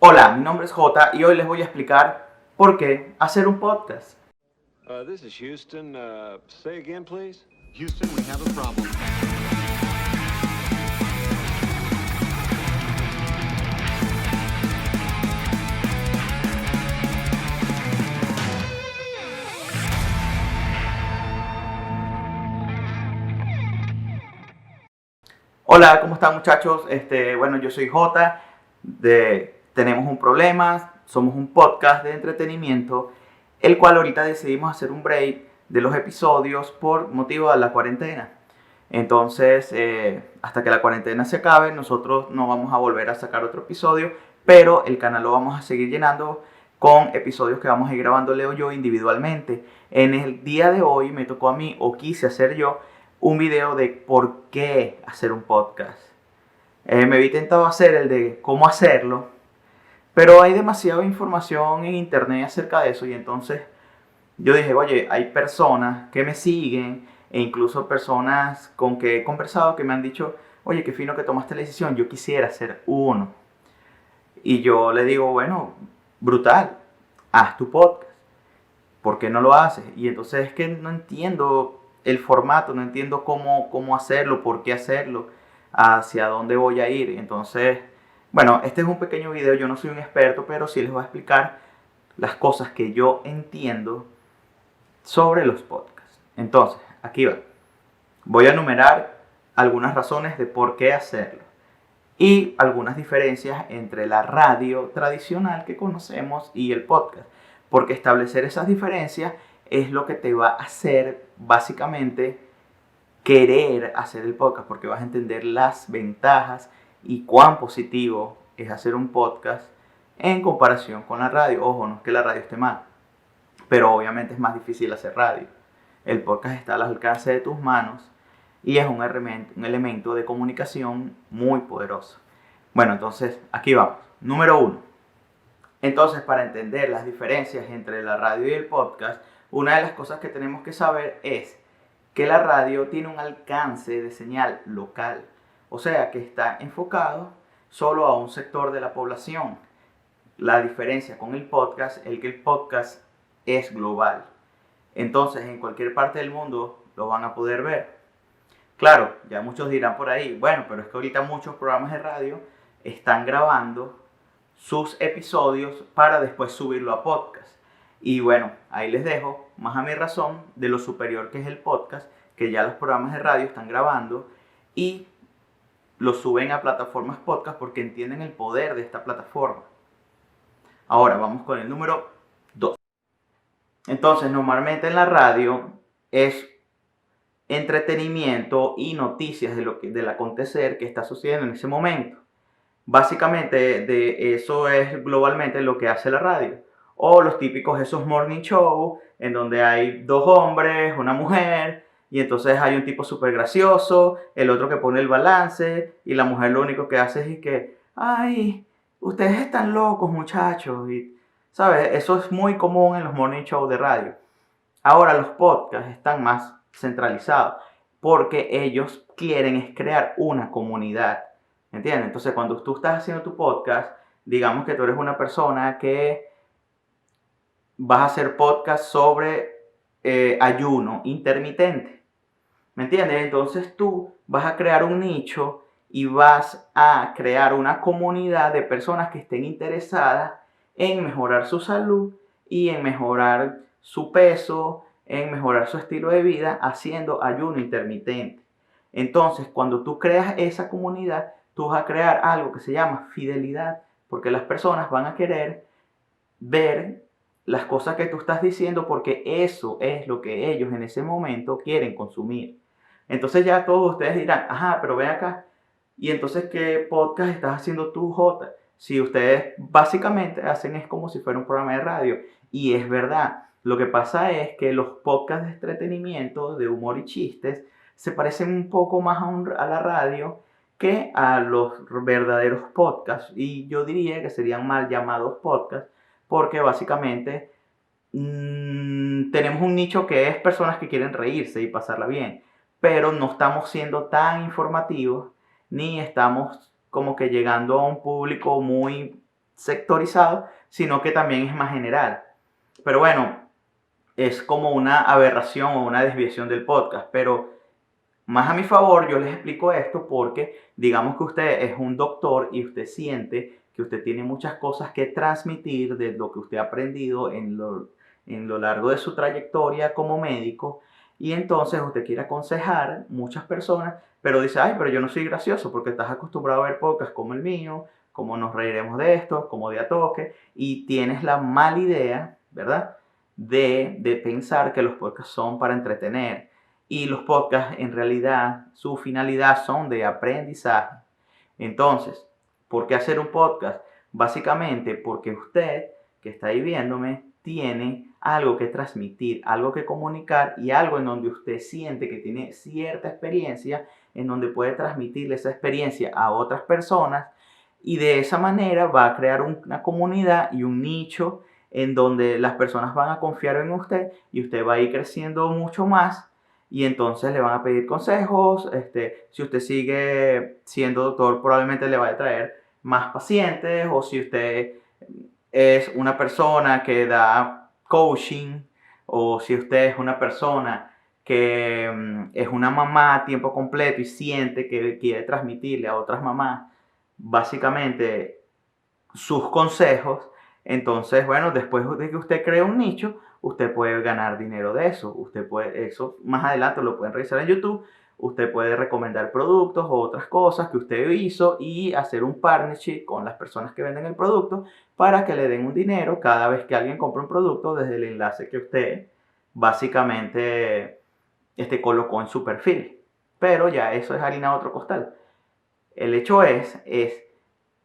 Hola, mi nombre es Jota y hoy les voy a explicar por qué hacer un podcast. This is Houston. Say again, please. Houston, we have a problem. Hola, ¿cómo están muchachos? Bueno, yo soy Jota, tenemos un problema, somos un podcast de entretenimiento, el cual ahorita decidimos hacer un break de los episodios por motivo de la cuarentena. Entonces, hasta que la cuarentena se acabe, nosotros no vamos a volver a sacar otro episodio, pero el canal lo vamos a seguir llenando con episodios que vamos a ir grabando Leo yo individualmente. En el día de hoy me tocó a mí, o quise hacer yo, un video de por qué hacer un podcast. Me había intentado hacer el de cómo hacerlo, pero hay demasiada información en internet acerca de eso y entonces yo dije, oye, hay personas que me siguen e incluso personas con que he conversado que me han dicho, oye, qué fino que tomaste la decisión, yo quisiera hacer uno. Y yo le digo, bueno, brutal, haz tu podcast, ¿por qué no lo haces? Y entonces es que no entiendo el formato, no entiendo cómo hacerlo, por qué hacerlo, hacia dónde voy a ir. Entonces, bueno, este es un pequeño video, yo no soy un experto, pero sí les voy a explicar las cosas que yo entiendo sobre los podcasts. Entonces, aquí va. Voy a enumerar algunas razones de por qué hacerlo y algunas diferencias entre la radio tradicional que conocemos y el podcast. Porque establecer esas diferencias es lo que te va a hacer básicamente querer hacer el podcast, porque vas a entender las ventajas y cuán positivo es hacer un podcast en comparación con la radio. Ojo, no es que la radio esté mal, pero obviamente es más difícil hacer radio. El podcast está al alcance de tus manos y es un elemento de comunicación muy poderoso. Bueno, entonces aquí vamos. Número 1. Entonces, para entender las diferencias entre la radio y el podcast, una de las cosas que tenemos que saber es que la radio tiene un alcance de señal local, o sea que está enfocado solo a un sector de la población. La diferencia con el podcast es que el podcast es global. Entonces, en cualquier parte del mundo lo van a poder ver. Claro, ya muchos dirán por ahí, bueno, pero es que ahorita muchos programas de radio están grabando sus episodios para después subirlo a podcast. Y bueno, ahí les dejo más a mi razón de lo superior que es el podcast, que ya los programas de radio están grabando y lo suben a plataformas podcast porque entienden el poder de esta plataforma. Ahora vamos con el número 2. Entonces, normalmente en la radio es entretenimiento y noticias del acontecer que está sucediendo en ese momento. Básicamente de eso es globalmente lo que hace la radio. O los típicos esos morning show en donde hay dos hombres, una mujer, y entonces hay un tipo súper gracioso, el otro que pone el balance, y la mujer lo único que hace es que, ay, ustedes están locos muchachos, y, ¿sabes? Eso es muy común en los morning show de radio. Ahora los podcasts están más centralizados porque ellos quieren es crear una comunidad. ¿Entiendes? Entonces, cuando tú estás haciendo tu podcast, digamos que tú eres una persona que vas a hacer podcast sobre ayuno intermitente. ¿Me entiendes? Entonces tú vas a crear un nicho y vas a crear una comunidad de personas que estén interesadas en mejorar su salud y en mejorar su peso, en mejorar su estilo de vida haciendo ayuno intermitente. Entonces, cuando tú creas esa comunidad, tú vas a crear algo que se llama fidelidad, porque las personas van a querer ver las cosas que tú estás diciendo porque eso es lo que ellos en ese momento quieren consumir. Entonces ya todos ustedes dirán, ajá, pero ven acá, y entonces ¿qué podcast estás haciendo tú, Jota? Si ustedes básicamente hacen es como si fuera un programa de radio, y es verdad, lo que pasa es que los podcasts de entretenimiento, de humor y chistes, se parecen un poco más a la radio que a los verdaderos podcasts, y yo diría que serían mal llamados podcasts, porque básicamente tenemos un nicho que es personas que quieren reírse y pasarla bien, pero no estamos siendo tan informativos ni estamos como que llegando a un público muy sectorizado, sino que también es más general. Pero bueno, es como una aberración o una desviación del podcast, pero más a mi favor yo les explico esto porque digamos que usted es un doctor y usted siente que usted tiene muchas cosas que transmitir de lo que usted ha aprendido en lo largo de su trayectoria como médico, y entonces usted quiere aconsejar muchas personas, pero dice, ay, pero yo no soy gracioso porque estás acostumbrado a ver podcasts como el mío, como nos reiremos de esto, como de a toque, y tienes la mala idea, ¿verdad? De pensar que los podcasts son para entretener. Y los podcasts en realidad, su finalidad son de aprendizaje. Entonces, ¿por qué hacer un podcast? Básicamente porque usted que está ahí viéndome tiene algo que transmitir, algo que comunicar y algo en donde usted siente que tiene cierta experiencia, en donde puede transmitirle esa experiencia a otras personas, y de esa manera va a crear una comunidad y un nicho en donde las personas van a confiar en usted y usted va a ir creciendo mucho más, y entonces le van a pedir consejos. Si usted sigue siendo doctor, probablemente le vaya a traer más pacientes, o si usted es una persona que da coaching, o si usted es una persona que es una mamá a tiempo completo y siente que quiere transmitirle a otras mamás básicamente sus consejos. Entonces, bueno, después de que usted cree un nicho, usted puede ganar dinero de eso. Usted puede, eso más adelante lo pueden revisar en YouTube. Usted puede recomendar productos o otras cosas que usted hizo y hacer un partnership con las personas que venden el producto para que le den un dinero cada vez que alguien compra un producto desde el enlace que usted básicamente colocó en su perfil. Pero ya eso es harina de otro costal. El hecho es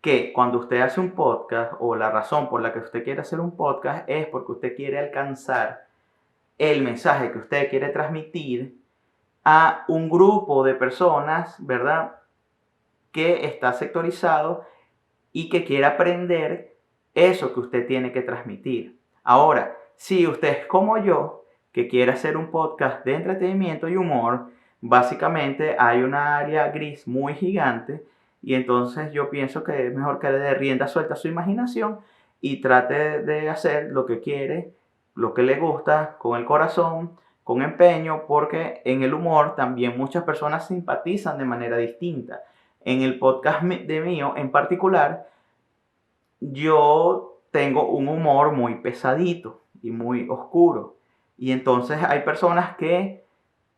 que cuando usted hace un podcast, o la razón por la que usted quiere hacer un podcast, es porque usted quiere alcanzar el mensaje que usted quiere transmitir a un grupo de personas, ¿verdad? Que está sectorizado y que quiere aprender eso que usted tiene que transmitir. Ahora, si usted es como yo, que quiere hacer un podcast de entretenimiento y humor, básicamente hay una área gris muy gigante, y entonces yo pienso que es mejor que le dé rienda suelta a su imaginación y trate de hacer lo que quiere, lo que le gusta, con el corazón, con empeño, porque en el humor también muchas personas simpatizan de manera distinta. En el podcast de mío en particular, yo tengo un humor muy pesadito y muy oscuro. Y entonces hay personas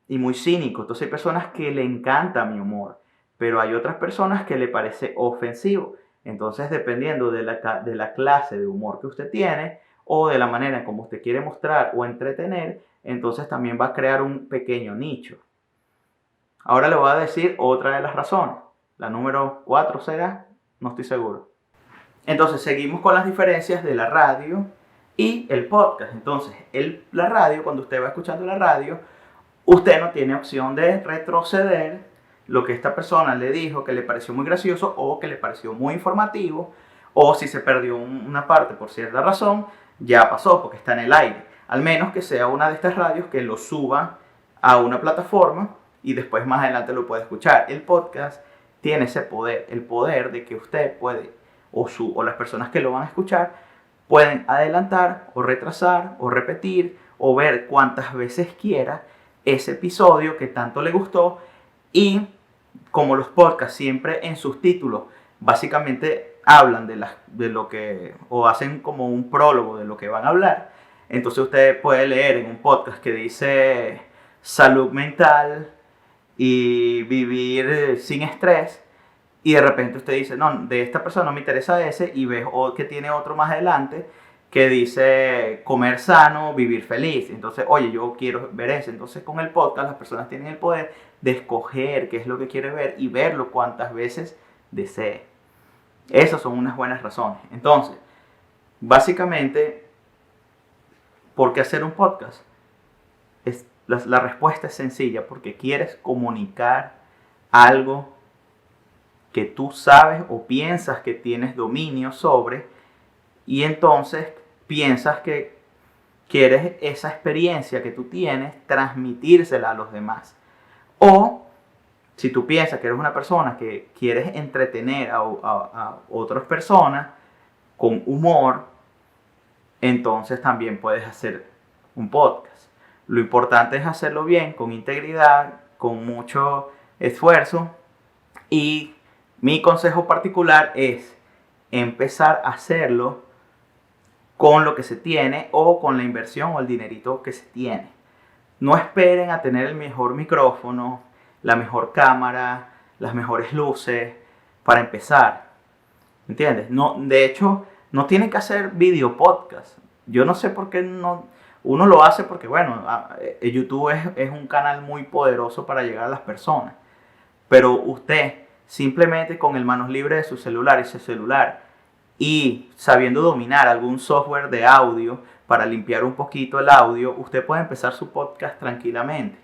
y muy cínico, entonces hay personas que le encanta mi humor, pero hay otras personas que le parece ofensivo. Entonces, dependiendo de la clase de humor que usted tiene o de la manera en cómo usted quiere mostrar o entretener, entonces también va a crear un pequeño nicho. Ahora le voy a decir otra de las razones. La número 4 será, no estoy seguro. Entonces seguimos con las diferencias de la radio y el podcast. Entonces, la radio, cuando usted va escuchando la radio, usted no tiene opción de retroceder lo que esta persona le dijo que le pareció muy gracioso o que le pareció muy informativo, o si se perdió una parte por cierta razón, ya pasó porque está en el aire. Al menos que sea una de estas radios que lo suba a una plataforma y después más adelante lo puede escuchar. El podcast tiene ese poder, el poder de que usted puede, o las personas que lo van a escuchar, pueden adelantar o retrasar o repetir o ver cuantas veces quiera ese episodio que tanto le gustó. Y como los podcasts siempre en sus títulos básicamente hablan de lo que, o hacen como un prólogo de lo que van a hablar, entonces usted puede leer en un podcast que dice salud mental y vivir sin estrés, y de repente usted dice, no, de esta persona no me interesa ese, y ves que tiene otro más adelante que dice comer sano, vivir feliz. Entonces, oye, yo quiero ver ese. Entonces, con el podcast las personas tienen el poder de escoger qué es lo que quiere ver y verlo cuantas veces desee. Esas son unas buenas razones. Entonces, básicamente, ¿por qué hacer un podcast? La respuesta es sencilla, porque quieres comunicar algo que tú sabes o piensas que tienes dominio sobre, y entonces piensas que quieres esa experiencia que tú tienes transmitírsela a los demás. O si tú piensas que eres una persona que quieres entretener a otras personas, con humor, entonces también puedes hacer un podcast. Lo importante es hacerlo bien, con integridad, con mucho esfuerzo. Y mi consejo particular es empezar a hacerlo con lo que se tiene o con la inversión o el dinerito que se tiene. No esperen a tener el mejor micrófono, la mejor cámara, las mejores luces para empezar. ¿Entiendes? No, de hecho, no tienen que hacer video podcast. Yo no sé por qué no. Uno lo hace porque, bueno, YouTube es un canal muy poderoso para llegar a las personas. Pero usted, simplemente con el manos libres de su celular y sabiendo dominar algún software de audio para limpiar un poquito el audio, usted puede empezar su podcast tranquilamente.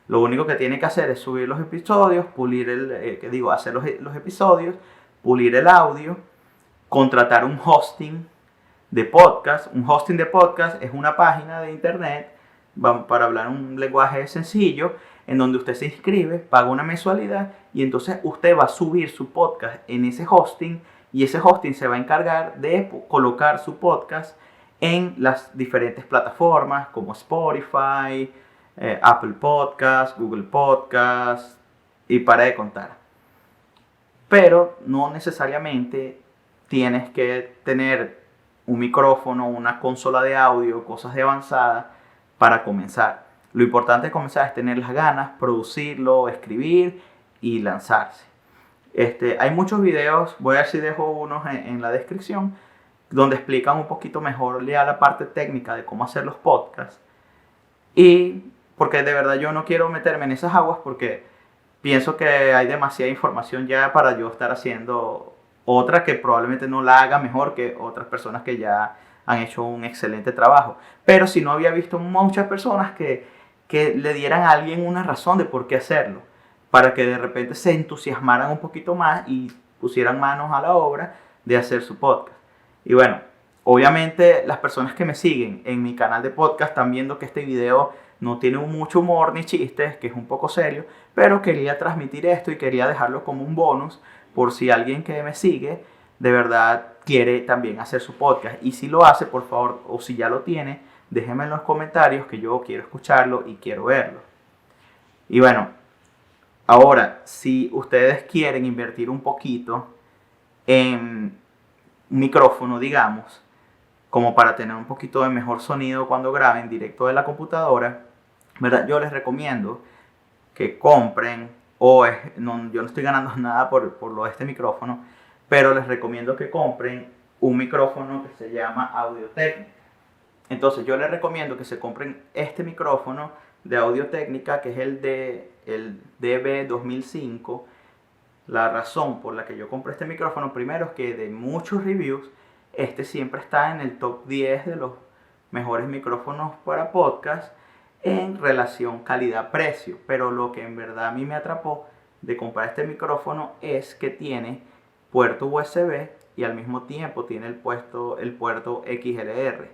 Lo único que tiene que hacer es subir los episodios, pulir hacer los episodios, pulir el audio, contratar un hosting de podcast. Un hosting de podcast es una página de internet, para hablar un lenguaje sencillo, en donde usted se inscribe, paga una mensualidad y entonces usted va a subir su podcast en ese hosting y ese hosting se va a encargar de colocar su podcast en las diferentes plataformas como Spotify, Apple Podcasts, Google Podcasts y para de contar. Pero no necesariamente tienes que tener un micrófono, una consola de audio, cosas de avanzada para comenzar. Lo importante de comenzar es tener las ganas, producirlo, escribir y lanzarse. Hay muchos videos, voy a ver si dejo unos en la descripción, donde explican un poquito mejor ya la parte técnica de cómo hacer los podcasts. Y porque de verdad yo no quiero meterme en esas aguas porque pienso que hay demasiada información ya para yo estar haciendo otra que probablemente no la haga mejor que otras personas que ya han hecho un excelente trabajo. Pero si no había visto muchas personas que le dieran a alguien una razón de por qué hacerlo, para que de repente se entusiasmaran un poquito más y pusieran manos a la obra de hacer su podcast. Y bueno, obviamente las personas que me siguen en mi canal de podcast están viendo que este video no tiene mucho humor ni chistes, que es un poco serio, pero quería transmitir esto y quería dejarlo como un bonus por si alguien que me sigue de verdad quiere también hacer su podcast. Y si lo hace, por favor, o si ya lo tiene, déjenme en los comentarios que yo quiero escucharlo y quiero verlo. Y bueno, ahora, si ustedes quieren invertir un poquito en un micrófono, digamos, como para tener un poquito de mejor sonido cuando graben directo de la computadora, ¿verdad? Yo les recomiendo que compren, yo no estoy ganando nada por lo de este micrófono, pero les recomiendo que compren un micrófono que se llama Audio-Técnica. Entonces yo les recomiendo que se compren este micrófono de Audio-Técnica, que es el DB2005. La razón por la que yo compré este micrófono, primero, es que de muchos reviews, este siempre está en el top 10 de los mejores micrófonos para podcast en relación calidad-precio. Pero lo que en verdad a mí me atrapó de comprar este micrófono es que tiene puerto USB y al mismo tiempo tiene el puerto XLR.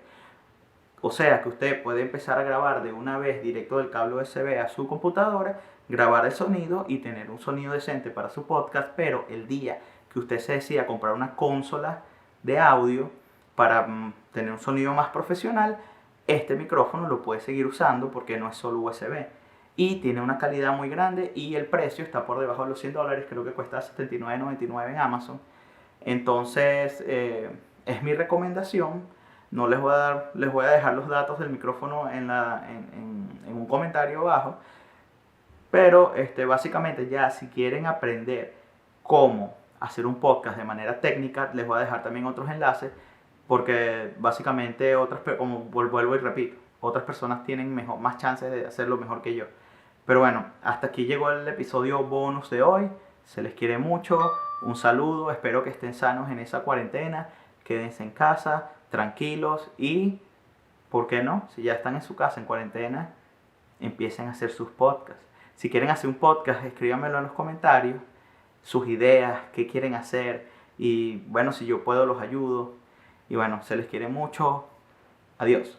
O sea que usted puede empezar a grabar de una vez directo del cable USB a su computadora, grabar el sonido y tener un sonido decente para su podcast, pero el día que usted se decida comprar una consola de audio para tener un sonido más profesional, este micrófono lo puede seguir usando porque no es solo USB. Y tiene una calidad muy grande y el precio está por debajo de los $100, creo que cuesta $79.99 en Amazon. Entonces, es mi recomendación. No les voy a dejar los datos del micrófono en un comentario abajo. Pero básicamente ya si quieren aprender cómo hacer un podcast de manera técnica, les voy a dejar también otros enlaces. Porque básicamente como vuelvo y repito, otras personas tienen más chances de hacerlo mejor que yo. Pero bueno, hasta aquí llegó el episodio bonus de hoy. Se les quiere mucho. Un saludo. Espero que estén sanos en esa cuarentena. Quédense en casa, tranquilos y, ¿por qué no? Si ya están en su casa en cuarentena, empiecen a hacer sus podcasts. Si quieren hacer un podcast, escríbanmelo en los comentarios. Sus ideas, qué quieren hacer. Y bueno, si yo puedo, los ayudo. Y bueno, se les quiere mucho. Adiós.